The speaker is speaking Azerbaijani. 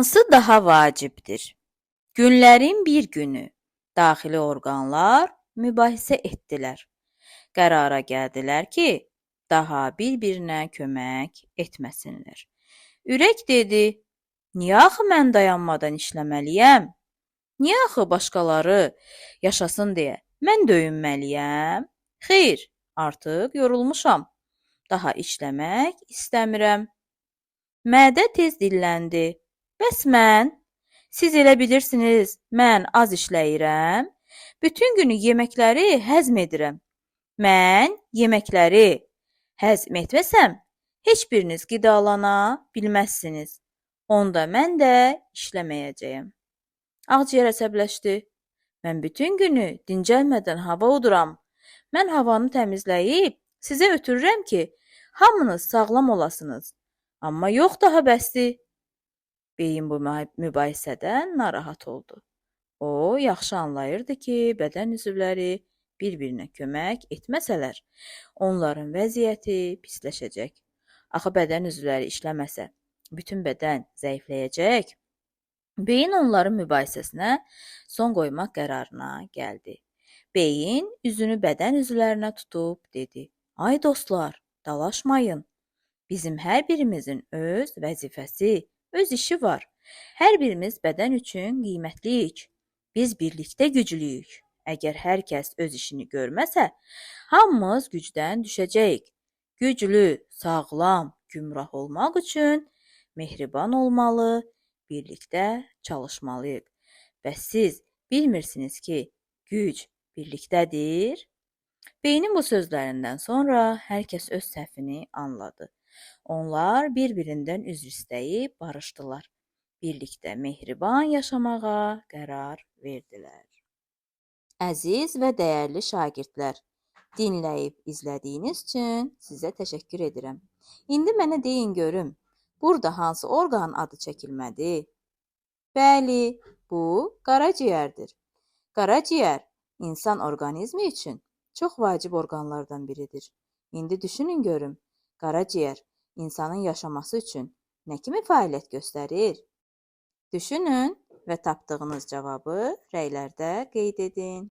Hansı daha vacibdir? Günlərin bir günü daxili orqanlar mübahisə etdilər. Qərara gəldilər ki, daha bir-birinə kömək etməsinlər. Ürək dedi: "Niyə axı mən dayanmadan işləməliyəm? Niyə axı başqaları yaşasın deyə mən döyünməliyəm? Xeyr, artıq yorulmuşam. Daha işləmək istəmirəm." Mədə tez dilləndi: "Bəs mən? Siz elə bilirsiniz, mən az işləyirəm? Bütün günü yeməkləri həzm edirəm. Mən yeməkləri həzm etməsəm, heç biriniz qidalana bilməzsiniz. Onda mən də işləməyəcəyəm." Ağciyər əsəbləşdi: "Mən bütün günü dincəlmədən hava uduram. Mən havanı təmizləyib sizə ötürürəm ki, hamınız sağlam olasınız. Amma yox daha bəsdir." Beyin bu mübahisədən narahat oldu. O, yaxşı anlayırdı ki, bədən üzvləri bir-birinə kömək etməsələr, onların vəziyyəti pisləşəcək. Axı bədən üzvləri işləməsə, bütün bədən zəifləyəcək. Beyin onların mübahisəsinə son qoymaq qərarına gəldi. Beyin üzünü bədən üzvlərinə tutub dedi: "Ay dostlar, dalaşmayın. Bizim hər birimizin öz vəzifəsi, öz işi var. Hər birimiz bədən üçün qiymətliyik. Biz birlikdə güclüyük. Əgər hər kəs öz işini görməsə, hamımız gücdən düşəcəyik. Güclü, sağlam, gümrah olmaq üçün mehriban olmalı, birlikdə çalışmalıyıq. Bəs siz bilmirsiniz ki, güc birlikdədir?" Beynin bu sözlərindən sonra hər kəs öz səhvini anladı. Onlar bir-birindən üzr istəyib barışdılar. Birlikdə mehriban yaşamağa qərar verdilər. Əziz və dəyərli şagirdlər, dinləyib izlədiyiniz üçün sizə təşəkkür edirəm. İndi mənə deyin görüm, burada hansı orqanın adı çəkilmədi? Bəli, bu qaraciyərdir. Qaraciyər insan orqanizmi üçün çox vacib orqanlardan biridir. İndi düşünün görüm, qaraciyər insanın yaşaması üçün nə kimi fəaliyyət göstərir? Düşünün və tapdığınız cavabı rəylərdə qeyd edin.